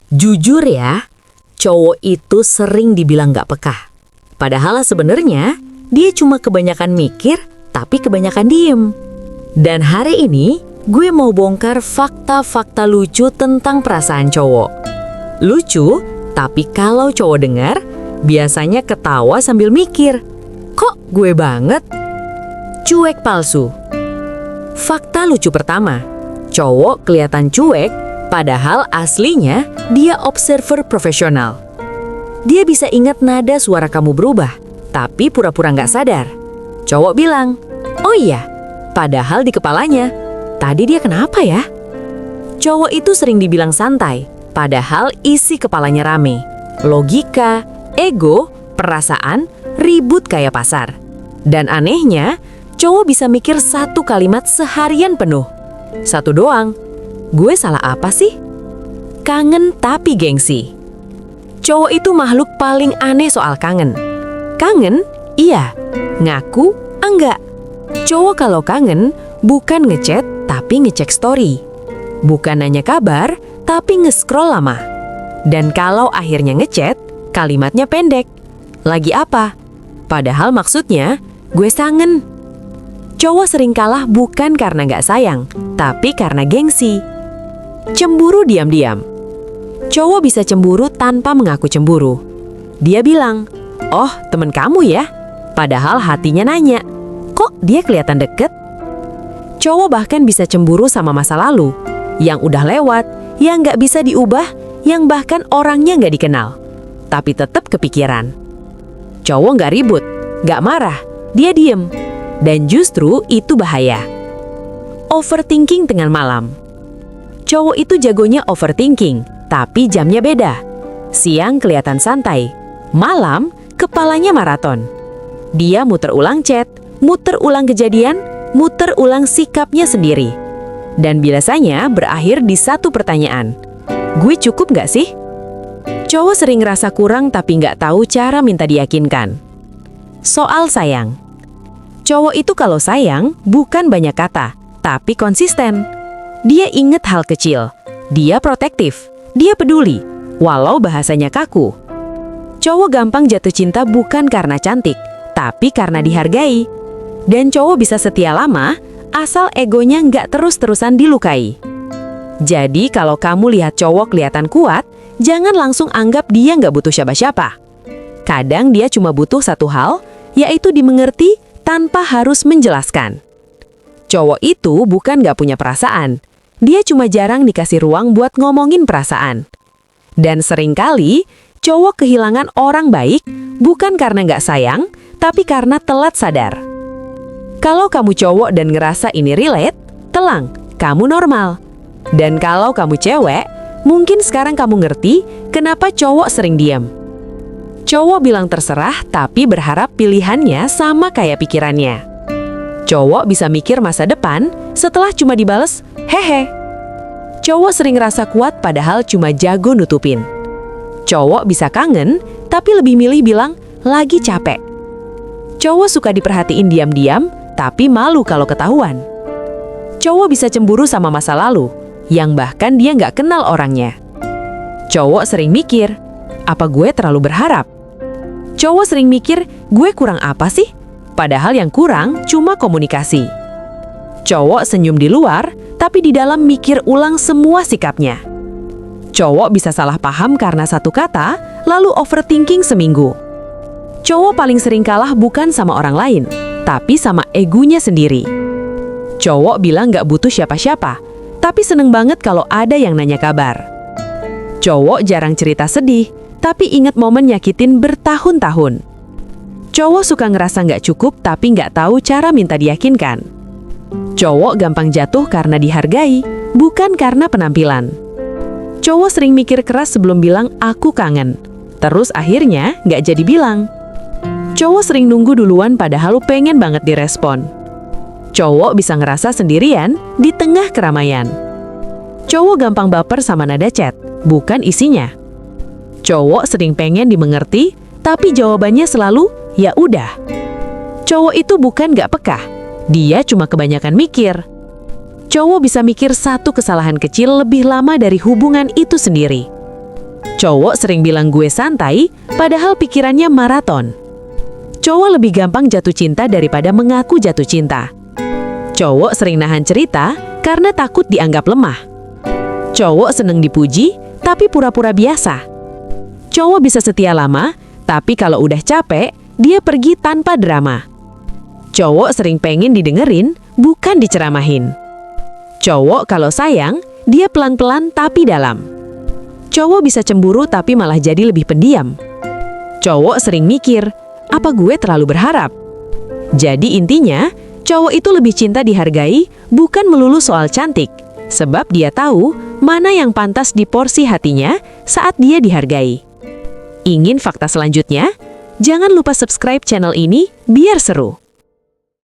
Jujur ya, cowok itu sering dibilang gak peka. Padahal sebenarnya dia cuma kebanyakan mikir, tapi kebanyakan diem. Dan hari ini gue mau bongkar fakta-fakta lucu tentang perasaan cowok. Lucu, tapi kalau cowok dengar, biasanya ketawa sambil mikir, kok gue banget? Cuek palsu. Fakta lucu pertama, cowok kelihatan cuek, padahal aslinya dia observer profesional. Dia bisa ingat nada suara kamu berubah, tapi pura-pura nggak sadar. Cowok bilang, oh iya, padahal di kepalanya, tadi dia kenapa ya? Cowok itu sering dibilang santai, padahal isi kepalanya rame. Logika, ego, perasaan, ribut kayak pasar. Dan anehnya, cowok bisa mikir satu kalimat seharian penuh. Satu doang, gue salah apa sih? Kangen tapi gengsi. Cowok itu makhluk paling aneh soal kangen. Kangen? Iya. Ngaku? Enggak. Cowok kalau kangen, bukan ngechat tapi ngecek story. Bukan nanya kabar, tapi nge-scroll lama. Dan kalau akhirnya ngechat, kalimatnya pendek. Lagi apa? Padahal maksudnya, gue sangen. Cowok sering kalah bukan karena nggak sayang, tapi karena gengsi. Cemburu diam-diam. Cowok bisa cemburu tanpa mengaku cemburu. Dia bilang, oh temen kamu ya? Padahal hatinya nanya, kok dia kelihatan deket? Cowok bahkan bisa cemburu sama masa lalu, yang udah lewat, yang nggak bisa diubah, yang bahkan orangnya nggak dikenal. Tapi tetap kepikiran. Cowok nggak ribut, nggak marah, dia diem. Dan justru itu bahaya. Overthinking tengah malam. Cowok itu jagonya overthinking, tapi jamnya beda. Siang kelihatan santai, malam kepalanya maraton. Dia muter ulang chat, muter ulang kejadian, muter ulang sikapnya sendiri. Dan biasanya berakhir di satu pertanyaan. Gue cukup nggak sih? Cowok sering ngerasa kurang tapi nggak tahu cara minta diyakinkan. Soal sayang. Cowok itu kalau sayang, bukan banyak kata, tapi konsisten. Dia inget hal kecil, dia protektif, dia peduli, walau bahasanya kaku. Cowok gampang jatuh cinta bukan karena cantik, tapi karena dihargai. Dan cowok bisa setia lama, asal egonya nggak terus-terusan dilukai. Jadi kalau kamu lihat cowok kelihatan kuat, jangan langsung anggap dia nggak butuh siapa-siapa. Kadang dia cuma butuh satu hal, yaitu dimengerti, tanpa harus menjelaskan. Cowok itu bukan gak punya perasaan. Dia cuma jarang dikasih ruang buat ngomongin perasaan. Dan seringkali, cowok kehilangan orang baik bukan karena gak sayang, tapi karena telat sadar. Kalau kamu cowok dan ngerasa ini relate, telang, kamu normal. Dan kalau kamu cewek, mungkin sekarang kamu ngerti kenapa cowok sering diam. Cowok bilang terserah tapi berharap pilihannya sama kayak pikirannya. Cowok bisa mikir masa depan setelah cuma dibales, hehe. Cowok sering rasa kuat padahal cuma jago nutupin. Cowok bisa kangen tapi lebih milih bilang, lagi capek. Cowok suka diperhatiin diam-diam tapi malu kalau ketahuan. Cowok bisa cemburu sama masa lalu, yang bahkan dia nggak kenal orangnya. Cowok sering mikir, apa gue terlalu berharap? Cowok sering mikir, gue kurang apa sih? Padahal yang kurang cuma komunikasi. Cowok senyum di luar, tapi di dalam mikir ulang semua sikapnya. Cowok bisa salah paham karena satu kata, lalu overthinking seminggu. Cowok paling sering kalah bukan sama orang lain, tapi sama egonya sendiri. Cowok bilang gak butuh siapa-siapa, tapi seneng banget kalau ada yang nanya kabar. Cowok jarang cerita sedih, tapi ingat momen nyakitin bertahun-tahun. Cowok suka ngerasa nggak cukup tapi nggak tahu cara minta diyakinkan. Cowok gampang jatuh karena dihargai, bukan karena penampilan. Cowok sering mikir keras sebelum bilang aku kangen, terus akhirnya nggak jadi bilang. Cowok sering nunggu duluan padahal pengen banget direspon. Cowok bisa ngerasa sendirian di tengah keramaian. Cowok gampang baper sama nada chat, bukan isinya. Cowok sering pengen dimengerti, tapi jawabannya selalu, ya udah. Cowok itu bukan gak peka, dia cuma kebanyakan mikir. Cowok bisa mikir satu kesalahan kecil lebih lama dari hubungan itu sendiri. Cowok sering bilang gue santai, padahal pikirannya maraton. Cowok lebih gampang jatuh cinta daripada mengaku jatuh cinta. Cowok sering nahan cerita karena takut dianggap lemah. Cowok seneng dipuji, tapi pura-pura biasa. Cowok bisa setia lama, tapi kalau udah capek, dia pergi tanpa drama. Cowok sering pengen didengerin, bukan diceramahin. Cowok kalau sayang, dia pelan-pelan tapi dalam. Cowok bisa cemburu tapi malah jadi lebih pendiam. Cowok sering mikir, apa gue terlalu berharap? Jadi intinya, cowok itu lebih cinta dihargai, bukan melulu soal cantik. Sebab dia tahu mana yang pantas di porsi hatinya saat dia dihargai. Ingin fakta selanjutnya? Jangan lupa subscribe channel ini biar seru.